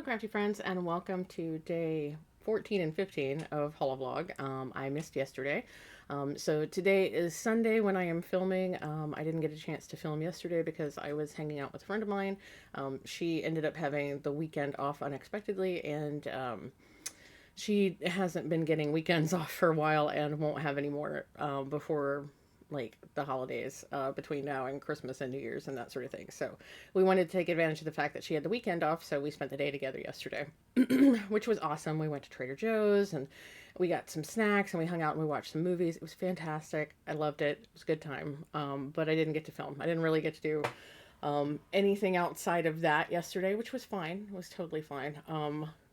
crafty friends, and welcome to day 14 and 15 of HoliVlog. I missed yesterday. So today is Sunday when I am filming. I didn't get a chance to film yesterday because I was hanging out with a friend of mine. She ended up having the weekend off unexpectedly, and she hasn't been getting weekends off for a while and won't have any more before like the holidays between now and Christmas and New Year's and that sort of thing. So we wanted to take advantage of the fact that she had the weekend off, so we spent the day together yesterday, which was awesome. We went to Trader Joe's and we got some snacks and we hung out and we watched some movies. It was fantastic. I loved it. It was a good time. But I didn't get to film. I didn't really get to do anything outside of that yesterday, which was fine. It was totally fine.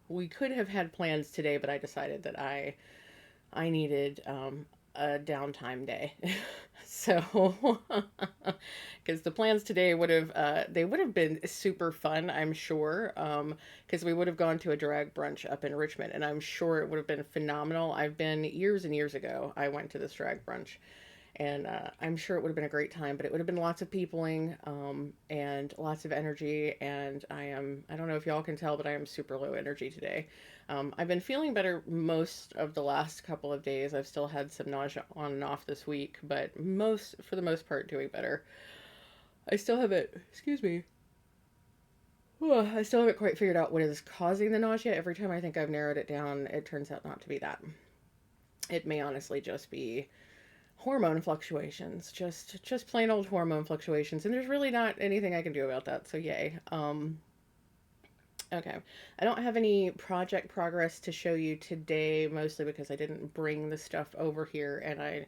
We could have had plans today, but I decided that I needed a downtime day. So, because the plans today would have they would have been super fun, I'm sure. Because we would have gone to a drag brunch up in Richmond, and I'm sure it would have been phenomenal. I've been years and years ago. I went to this drag brunch, and I'm sure it would have been a great time, but it would have been lots of peopling, and lots of energy, and I don't know if y'all can tell, but I am super low energy today. I've been feeling better most of the last couple of days. I've still had some nausea on and off this week, but for the most part, doing better. I still haven't, excuse me, I still haven't quite figured out what is causing the nausea. Every time I think I've narrowed it down, it turns out not to be that. It may honestly just be hormone fluctuations, just plain old hormone fluctuations, and there's really not anything I can do about that, so yay. Okay, I don't have any project progress to show you today, mostly because I didn't bring the stuff over here and I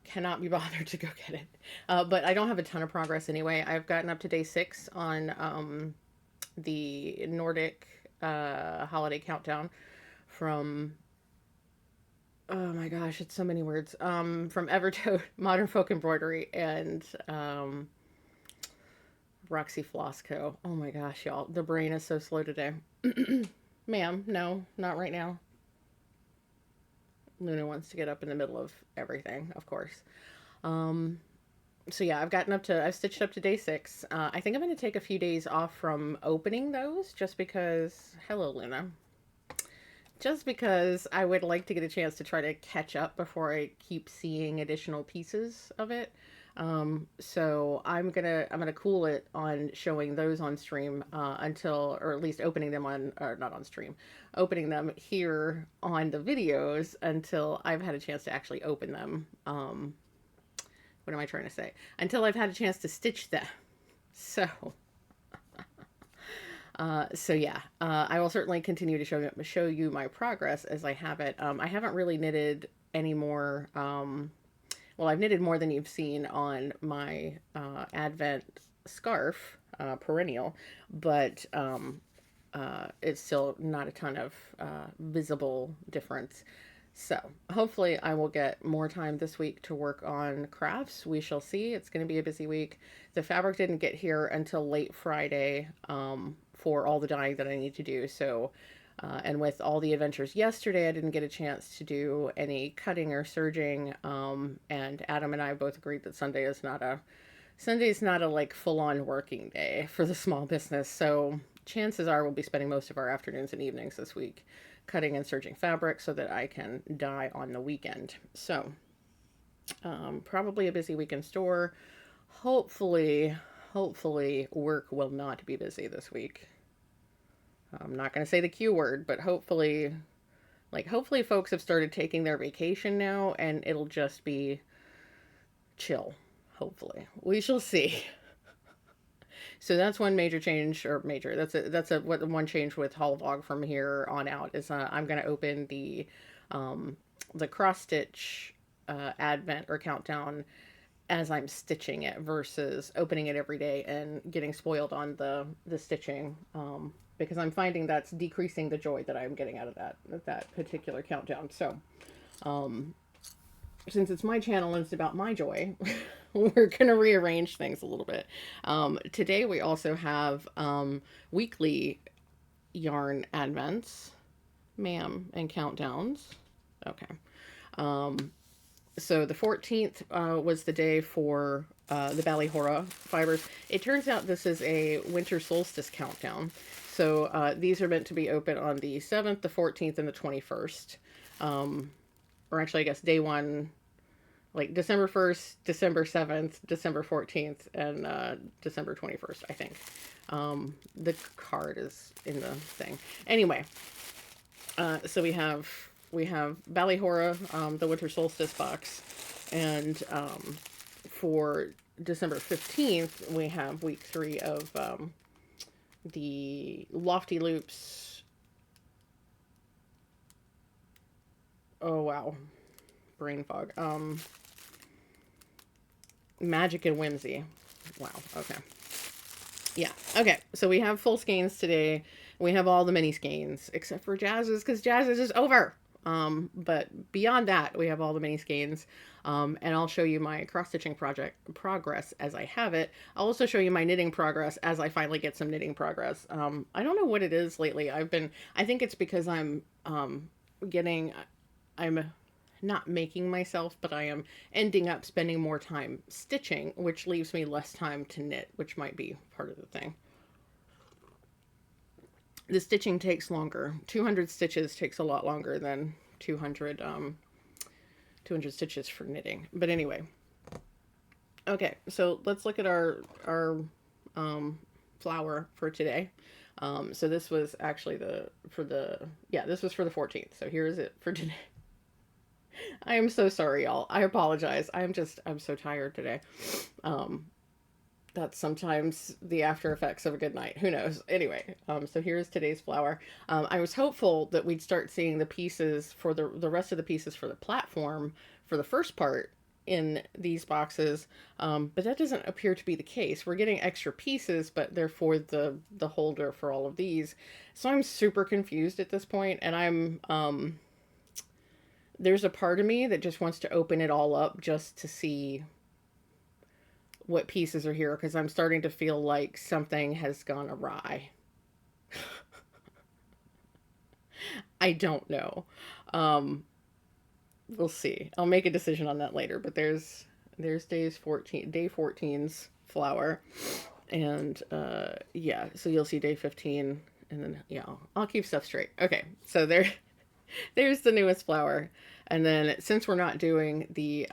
cannot be bothered to go get it. But I don't have a ton of progress anyway. I've gotten up to day 6 on the Nordic holiday countdown from, oh my gosh, it's so many words. From Evertote, Modern Folk Embroidery, and Roxy Flosco. Oh my gosh, y'all. The brain is so slow today. Ma'am, no, not right now. Luna wants to get up in the middle of everything, of course. Um, so yeah, I've stitched up to day 6. I think I'm going to take a few days off from opening those just because, hello, Luna. Just because I would like to get a chance to try to catch up before I keep seeing additional pieces of it. So I'm gonna cool it on showing those on stream until, or at least opening them on, or not on stream, opening them here on the videos until I've had a chance to actually open them. What am I trying to say? Until I've had a chance to stitch them. So. So yeah, I will certainly continue to show you my progress as I have it. I haven't really knitted any more. Well, I've knitted more than you've seen on my Advent scarf, perennial, but it's still not a ton of visible difference. So hopefully I will get more time this week to work on crafts. We shall see. It's going to be a busy week. The fabric didn't get here until late Friday for all the dyeing that I need to do. So, and with all the adventures yesterday, I didn't get a chance to do any cutting or serging. And Adam and I both agreed that Sunday's not a like full-on working day for the small business. So chances are we'll be spending most of our afternoons and evenings this week cutting and serging fabric so that I can dye on the weekend. So probably a busy week in store. Hopefully work will not be busy this week. I'm not going to say the Q word, but hopefully folks have started taking their vacation now and it'll just be chill. Hopefully. We shall see. So that's one major change, or major. That's one change with HoliVlog from here on out is I'm going to open the cross stitch advent or countdown as I'm stitching it versus opening it every day and getting spoiled on the stitching, because I'm finding that's decreasing the joy that I'm getting out of that particular countdown. So since it's my channel and it's about my joy, we're going to rearrange things a little bit. Today we also have weekly yarn advents, ma'am, and countdowns. Okay. So the 14th was the day for the Ballyhora fibers. It turns out this is a winter solstice countdown. So these are meant to be open on the 7th, the 14th, and the 21st. Or actually, I guess day one, like December 1st, December 7th, December 14th, and December 21st, I think. The card is in the thing. Anyway, so we have Ballyhora, the Winter Solstice box, and for December 15th, we have week 3 of the Lofty Loops. Oh, wow. Brain fog. Magic and Whimsy. Wow. Okay. Yeah. Okay. So we have full skeins today. We have all the mini skeins except for Jazz's because Jazz's is over. But beyond that, we have all the mini skeins. And I'll show you my cross-stitching project progress as I have it. I'll also show you my knitting progress as I finally get some knitting progress. I don't know what it is lately. I think it's because I'm not making myself, but I am ending up spending more time stitching, which leaves me less time to knit, which might be part of the thing. The stitching takes longer. 200 stitches takes a lot longer than 200 stitches for knitting. But anyway. Okay, so let's look at our flower for today. So this was actually this was for the 14th. So here is it for today. I am so sorry, y'all. I apologize. I'm so tired today. That's sometimes the after effects of a good night. Who knows? Anyway, so here's today's flower. I was hopeful that we'd start seeing the pieces for the rest of the pieces for the platform for the first part in these boxes, but that doesn't appear to be the case. We're getting extra pieces, but they're for the holder for all of these. So I'm super confused at this point, and I'm there's a part of me that just wants to open it all up just to see what pieces are here, because I'm starting to feel like something has gone awry. I don't know. We'll see. I'll make a decision on that later, but there's day 14's flower. And yeah, so you'll see day 15, and then yeah, I'll keep stuff straight. Okay, so there's the newest flower. And then since we're not doing the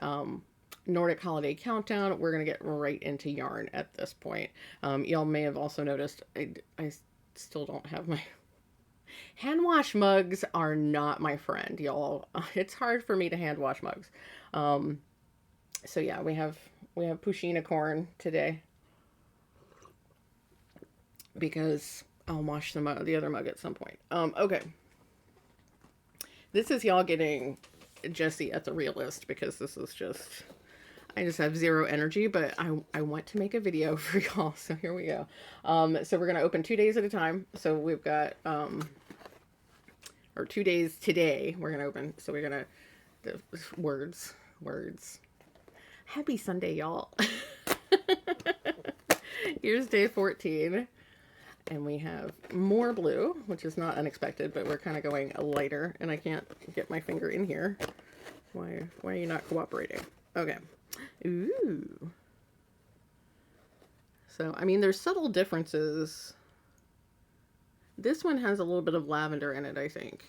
Nordic Holiday Countdown, we're going to get right into yarn at this point. Y'all may have also noticed I still don't have my hand wash mugs. Are not my friend, y'all. It's hard for me to hand wash mugs. So yeah, we have Pushina corn today because I'll wash the other mug at some point. Okay. This is y'all getting Jessi at the realist because this is just, I just have zero energy, but I want to make a video for y'all. So here we go. So we're going to open 2 days at a time. So we've got, or 2 days today we're going to open. So we're going to, words. Happy Sunday, y'all. Here's day 14. And we have more blue, which is not unexpected, but we're kind of going lighter, and I can't get my finger in here. Why are you not cooperating? Okay. Ooh. So, I mean, there's subtle differences. This one has a little bit of lavender in it, I think,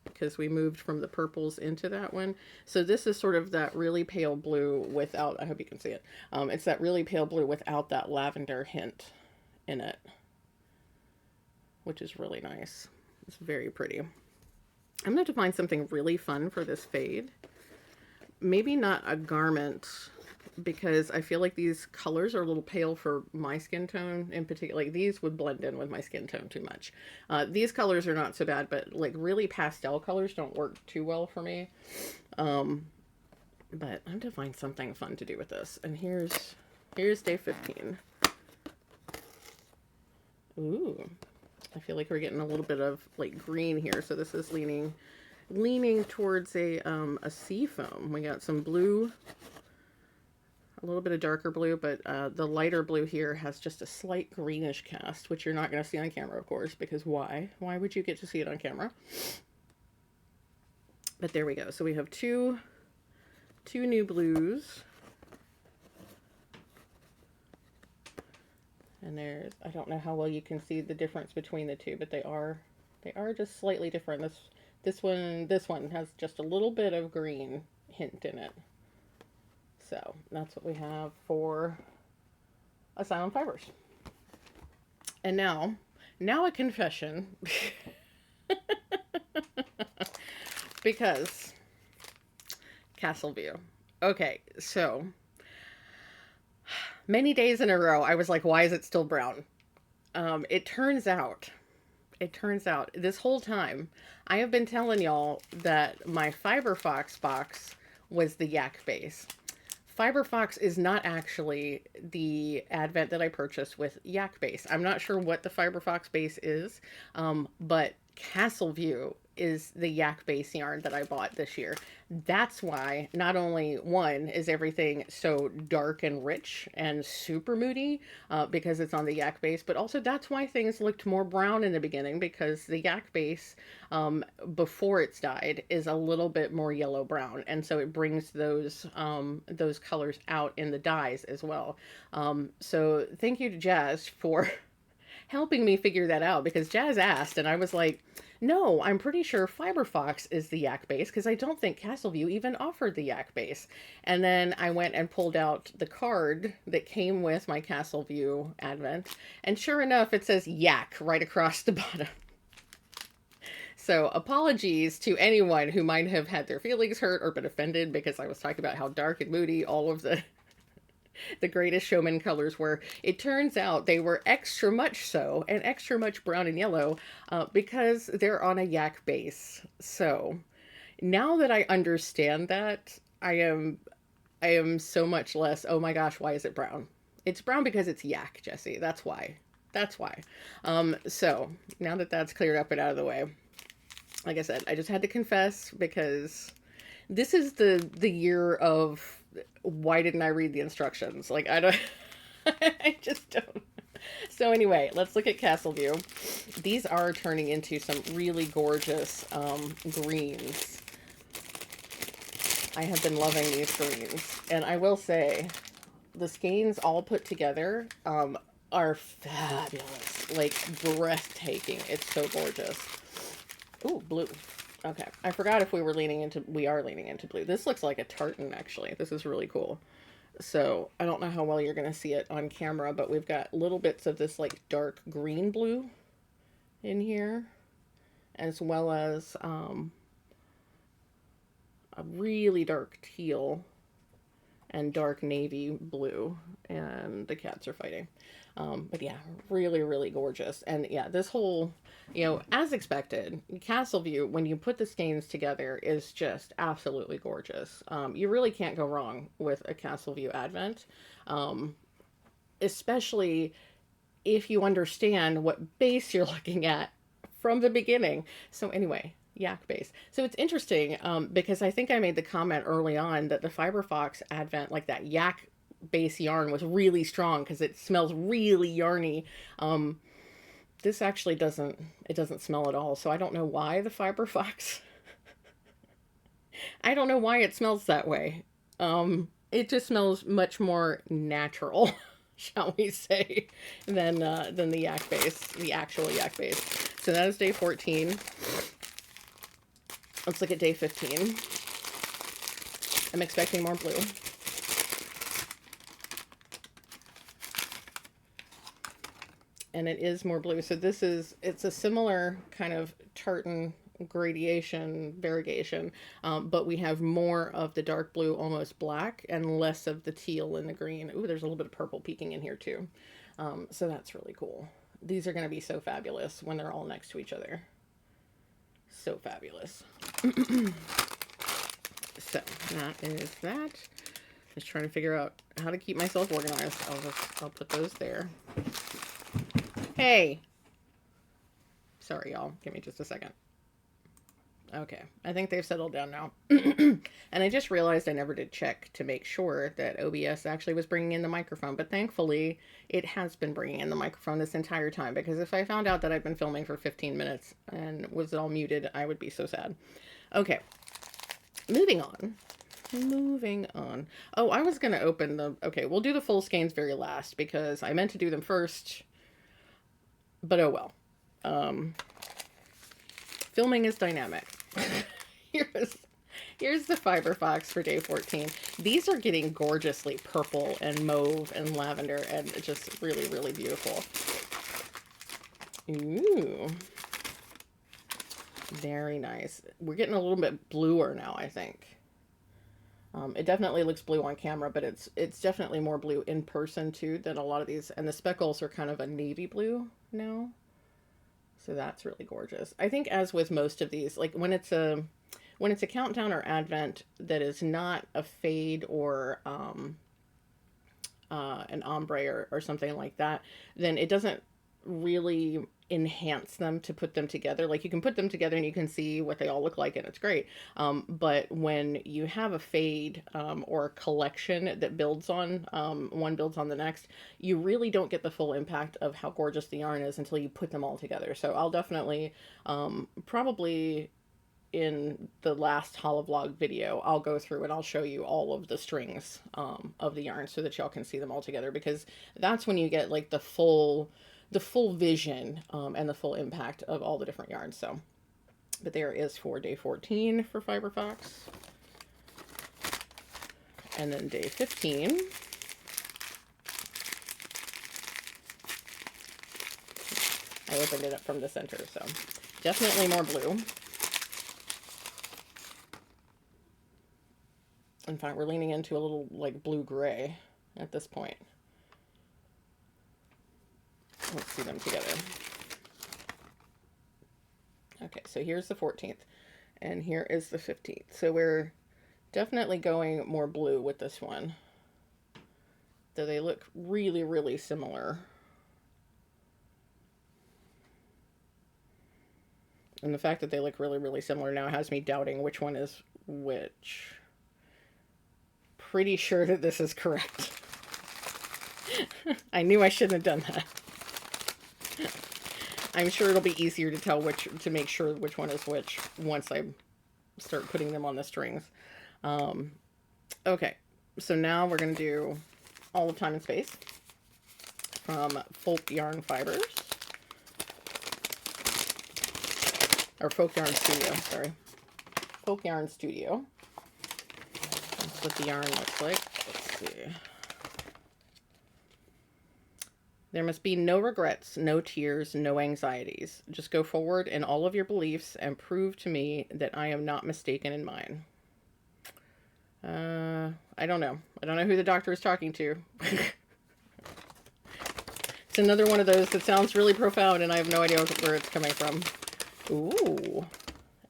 because we moved from the purples into that one. So this is sort of that really pale blue without, I hope you can see it. It's that really pale blue without that lavender hint in it, which is really nice. It's very pretty. I'm going to have to find something really fun for this fade. Maybe not a garment, because I feel like these colors are a little pale for my skin tone in particular. Like these would blend in with my skin tone too much. These colors are not so bad, but like really pastel colors don't work too well for me. But I'm going to find something fun to do with this. And here's day 15. Ooh. I feel like we're getting a little bit of like green here. So this is leaning towards a sea foam. We got some blue, a little bit of darker blue, but the lighter blue here has just a slight greenish cast, which you're not going to see on camera, of course, because why? Why would you get to see it on camera? But there we go. So we have two new blues. And there's, I don't know how well you can see the difference between the two, but they are just slightly different. This one has just a little bit of green hint in it. So that's what we have for Asylum Fibers. And now a confession. Because Castle View. Okay, so many days in a row, I was like, why is it still brown? It turns out this whole time, I have been telling y'all that my Fiberfox box was the yak base. Fiberfox is not actually the Advent that I purchased with yak base. I'm not sure what the Fiberfox base is, but Castle View is the yak base yarn that I bought this year. That's why not only one is everything so dark and rich and super moody because it's on the yak base, but also that's why things looked more brown in the beginning, because the yak base before it's dyed is a little bit more yellow brown, and so it brings those colors out in the dyes as well. So thank you to Jazz for helping me figure that out, because Jazz asked and I was like, no, I'm pretty sure Fiberfox is the yak base, because I don't think Castleview even offered the yak base. And then I went and pulled out the card that came with my Castleview Advent, and sure enough, it says yak right across the bottom. So apologies to anyone who might have had their feelings hurt or been offended because I was talking about how dark and moody all of the Greatest Showman colors were. It turns out they were extra much so, and extra much brown and yellow, because they're on a yak base. So now that I understand that, I am so much less, oh my gosh, why is it brown? It's brown because it's yak, Jessi. That's why. That's why. So now that that's cleared up and out of the way, like I said, I just had to confess, because this is the year of why didn't I read the instructions? Like, I don't, I just don't. So anyway, let's look at Castleview. These are turning into some really gorgeous greens. I have been loving these greens. And I will say, the skeins all put together are fabulous. Like, breathtaking. It's so gorgeous. Ooh, blue. Okay, I forgot if we are leaning into blue. This looks like a tartan, actually. This is really cool. So I don't know how well you're going to see it on camera, but we've got little bits of this like dark green blue in here, as well as a really dark teal and dark navy blue, and the cats are fighting. But yeah, really, really gorgeous. And yeah, this whole, as expected, Castleview, when you put the skeins together, is just absolutely gorgeous. You really can't go wrong with a Castleview Advent, especially if you understand what base you're looking at from the beginning. So anyway, yak base. So it's interesting because I think I made the comment early on that the Fiberfox Advent, like that yak base yarn, was really strong because it smells really yarny. This actually doesn't smell at all. So I don't know why the Fiberfox, I don't know why it smells that way. It just smells much more natural, shall we say, than the yak base, the actual yak base. So that is day 14. Let's look at day 15. I'm expecting more blue. And it is more blue. So it's a similar kind of tartan gradation, variegation, but we have more of the dark blue, almost black, and less of the teal and the green. Ooh, there's a little bit of purple peeking in here too. So that's really cool. These are going to be so fabulous when they're all next to each other. So fabulous. So that is that. Just trying to figure out how to keep myself organized. I'll put those there. Hey. Sorry, y'all. Give me just a second. Okay. I think they've settled down now. And I just realized I never did check to make sure that OBS actually was bringing in the microphone. But thankfully, it has been bringing in the microphone this entire time. Because if I found out that I'd been filming for 15 minutes and was all muted, I would be so sad. Okay. Moving on. Moving on. Oh, I was going to open the... Okay, we'll do the full skeins very last because I meant to do them first. But oh well. Filming is dynamic. Here's the Fiber Fox for day 14. These are getting gorgeously purple and mauve and lavender and just really, really beautiful. Ooh. Very nice. We're getting a little bit bluer now, I think. It definitely looks blue on camera, but it's definitely more blue in person too than a lot of these. And the speckles are kind of a navy blue now. So that's really gorgeous. I think as with most of these, like when it's a countdown or advent that is not a fade or an ombre or something like that, then it doesn't really enhance them to put them together. Like you can put them together and you can see what they all look like and it's great. But when you have a fade or a collection that builds on, one builds on the next, you really don't get the full impact of how gorgeous the yarn is until you put them all together. So I'll definitely, probably in the last HoliVlog video, I'll go through and I'll show you all of the strings of the yarn so that y'all can see them all together, because that's when you get like the full vision and the full impact of all the different yarns. So, but there is for day 14 for Fiber Fox. And then day 15. I opened it up from the center, so definitely more blue. In fact, we're leaning into a little like blue-gray at this point. Let's see them together. Okay, so here's the 14th, and here is the 15th. So we're definitely going more blue with this one, though they look really, really similar. And the fact that they look really, really similar now has me doubting which one is which. Pretty sure that this is correct. I knew I shouldn't have done that. I'm sure it'll be easier to tell to make sure which one is which once I start putting them on the strings. Okay, so now we're going to do All of Time and Space from Folk Yarn Fibers. Or Folk Yarn Studio, sorry. Folk Yarn Studio. That's what the yarn looks like. Let's see. There must be no regrets, no tears, no anxieties. Just go forward in all of your beliefs and prove to me that I am not mistaken in mine. I don't know. I don't know who the doctor is talking to. It's another one of those that sounds really profound and I have no idea where it's coming from. Ooh.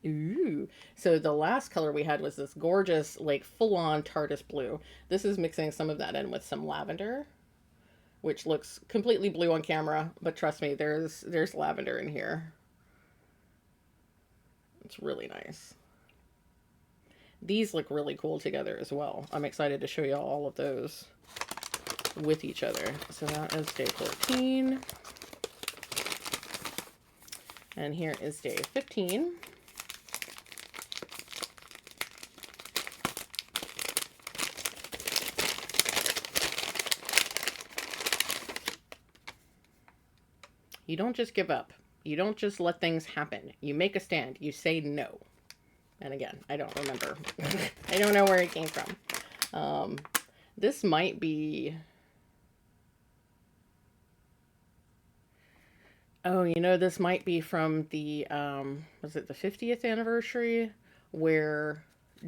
Ooh. So the last color we had was this gorgeous, like full-on TARDIS blue. This is mixing some of that in with some lavender, which looks completely blue on camera, but trust me, there's lavender in here. It's really nice. These look really cool together as well. I'm excited to show you all of those with each other. So that is day 14. And here is day 15. You don't just give up. You don't just let things happen. You make a stand. You say no. And again, I don't remember. I don't know where it came from. This might be... Oh, you know, this might be from the, was it the 50th anniversary? Where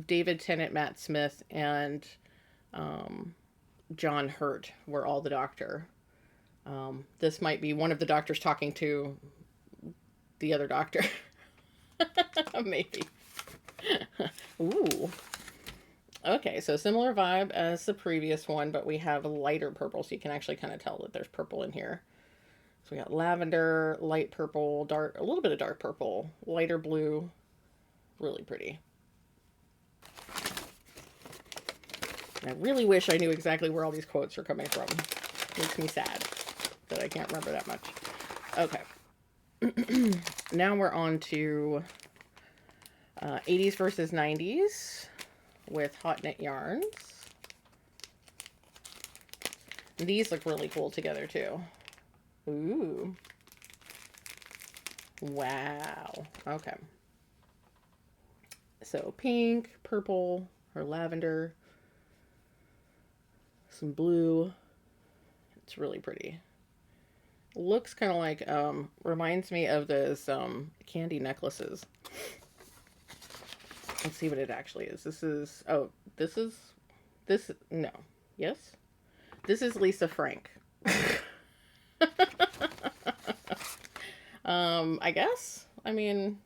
David Tennant, Matt Smith, and John Hurt were all the Doctor. This might be one of the doctors talking to the other doctor. Maybe. Ooh. Okay, so similar vibe as the previous one, but we have a lighter purple, so you can actually kind of tell that there's purple in here. So we got lavender, light purple, dark, a little bit of dark purple, lighter blue. Really pretty. I really wish I knew exactly where all these quotes are coming from. Makes me sad that I can't remember that much. Okay. Now we're on to 80s versus 90s. with Hot Knit Yarns. These look really cool together too. Ooh. Wow. Okay. So pink, purple, or lavender, some blue. It's really pretty. Looks kind of like, reminds me of those candy necklaces. Let's see what it actually is. This is, oh, no. Yes? This is Lisa Frank. I guess. I mean,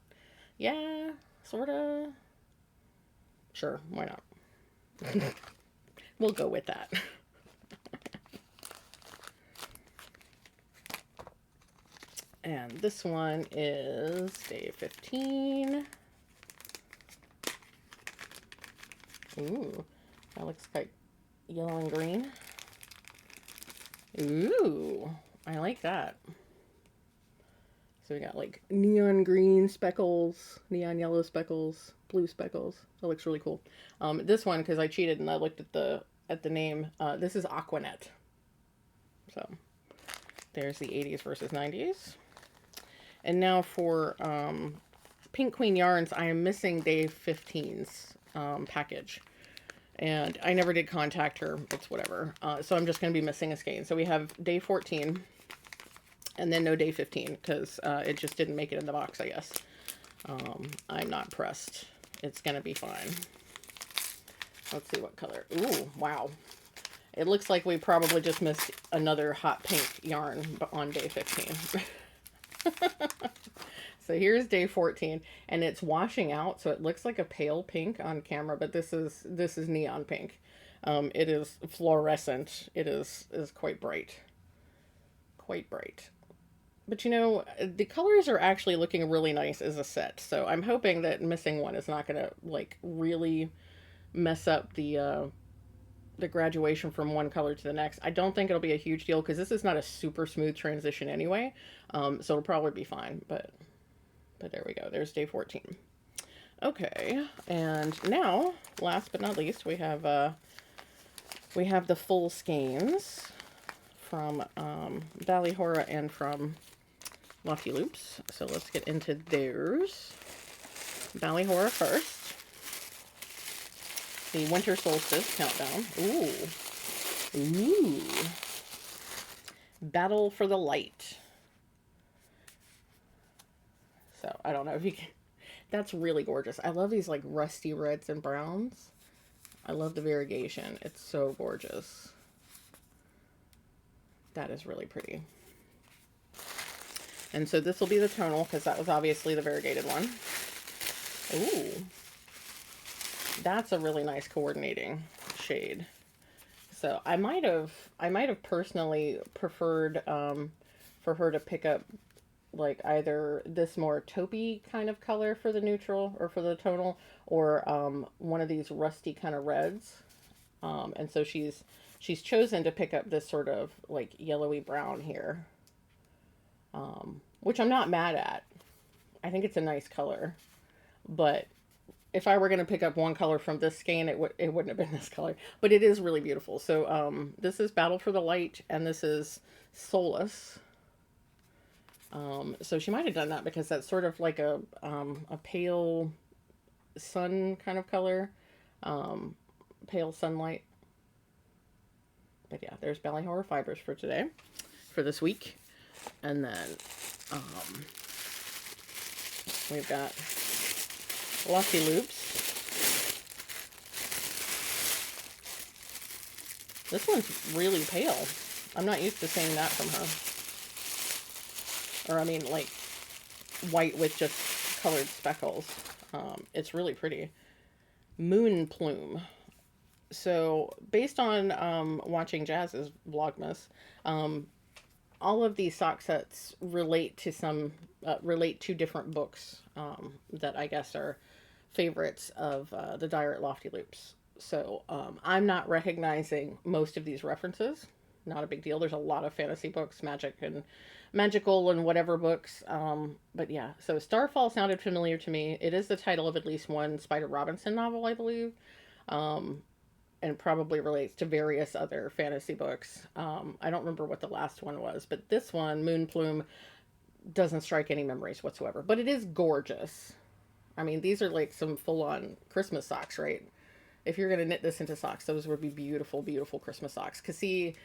yeah, sorta. Sure, why not? We'll go with that. And this one is day 15. Ooh, that looks like yellow and green. Ooh, I like that. So we got like neon green speckles, neon yellow speckles, blue speckles. That looks really cool. This one, because I cheated and I looked at the name. This is Aquanet. So there's the 80s versus 90s. And now for Pink Queen Yarns, I am missing day 15's package. And I never did contact her. It's whatever. So I'm just going to be missing a skein. So we have day 14 and then no day 15 because it just didn't make it in the box, I guess. I'm not pressed. It's going to be fine. Let's see what color. Ooh, wow. It looks like we probably just missed another hot pink yarn on day 15. So here's day 14 and it's washing out, so it looks like a pale pink on camera, but this is neon pink. It is fluorescent. It is quite bright. Quite bright. But you know, the colors are actually looking really nice as a set. So I'm hoping that missing one is not going to like really mess up the graduation from one color to the next. I don't think it'll be a huge deal because this is not a super smooth transition anyway. So it'll probably be fine, but there we go. There's day 14. Okay, and now, last but not least, we have the full skeins from Ballyhora and from Lofty Loops. So let's get into theirs. Ballyhora first. The Winter Solstice Countdown. Ooh. Ooh. Battle for the Light. So, I don't know if you can... That's really gorgeous. I love these, like, rusty reds and browns. I love the variegation. It's so gorgeous. That is really pretty. And so this will be the tonal, because that was obviously the variegated one. Ooh. That's a really nice coordinating shade. So, I might have personally preferred for her to pick up like either this more taupey kind of color for the neutral or for the tonal, or one of these rusty kind of reds. And so she's chosen to pick up this sort of like yellowy brown here, which I'm not mad at. I think it's a nice color, but if I were going to pick up one color from this skein, it wouldn't have been this color, but it is really beautiful. So this is Battle for the Light, and this is Solace. So she might have done that because that's sort of like a pale sun kind of color, pale sunlight. But yeah, there's Ballyhora Fibers for today, for this week. And then we've got Lofty Loops. This one's really pale. I'm not used to seeing that from her. Or, I mean, like, white with just colored speckles. It's really pretty. Moon Plume. So, based on watching Jazz's Vlogmas, all of these sock sets relate to different books that I guess are favorites of the Dyer at Lofty Loops. So, I'm not recognizing most of these references. Not a big deal. There's a lot of fantasy books, magical and whatever books. But yeah, so Starfall sounded familiar to me. It is the title of at least one Spider Robinson novel, I believe. And probably relates to various other fantasy books. I don't remember what the last one was, but this one, Moon Plume, doesn't strike any memories whatsoever. But it is gorgeous. I mean, these are like some full on Christmas socks, right? If you're going to knit this into socks, those would be beautiful, beautiful Christmas socks. Because, see,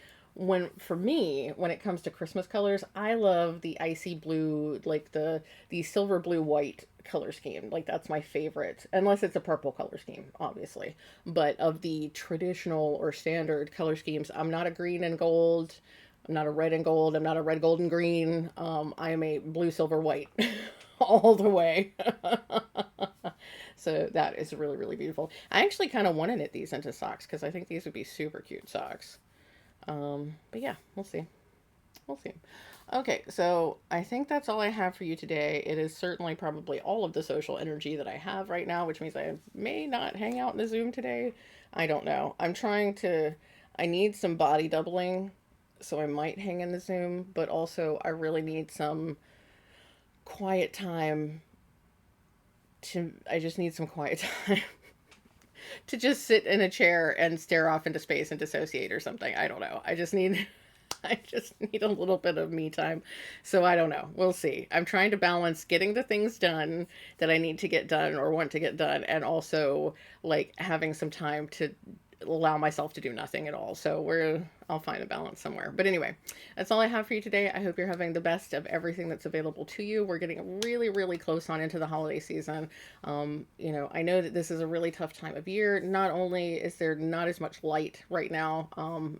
for me, when it comes to Christmas colors, I love the icy blue, like the silver blue white color scheme. Like, that's my favorite, unless it's a purple color scheme, obviously. But of the traditional or standard color schemes, I'm not a green and gold. I'm not a red and gold. I'm not a red, gold, and green. I am a blue, silver, white all the way. So that is really, really beautiful. I actually kind of want to knit these into socks because I think these would be super cute socks. But yeah, we'll see. We'll see. Okay, so I think that's all I have for you today. It is certainly probably all of the social energy that I have right now, which means I may not hang out in the Zoom today. I don't know. I need some body doubling, so I might hang in the Zoom, but also I really need some quiet time I just need some quiet time to just sit in a chair and stare off into space and dissociate or something. I don't know. I just need a little bit of me time. So I don't know. We'll see. I'm trying to balance getting the things done that I need to get done or want to get done, and also like having some time to allow myself to do nothing at all. So I'll find a balance somewhere. But anyway, that's all I have for you today. I hope you're having the best of everything that's available to you. We're getting really, really close on into the holiday season. I know that this is a really tough time of year. Not only is there not as much light right now,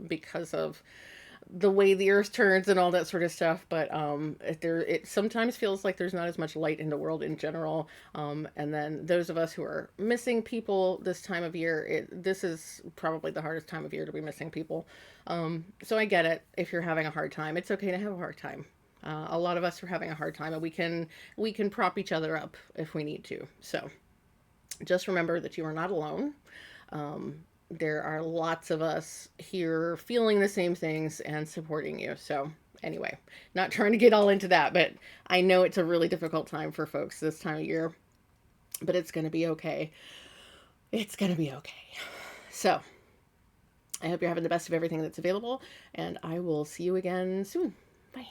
because of the way the earth turns and all that sort of stuff, but it sometimes feels like there's not as much light in the world in general. And then those of us who are missing people this time of year, this is probably the hardest time of year to be missing people. So I get it. If you're having a hard time, it's okay to have a hard time. A lot of us are having a hard time, and we can prop each other up if we need to. So just remember that you are not alone. There are lots of us here feeling the same things and supporting you. So, anyway, not trying to get all into that, but I know it's a really difficult time for folks this time of year, but it's going to be okay. It's going to be okay. So, I hope you're having the best of everything that's available, and I will see you again soon. Bye.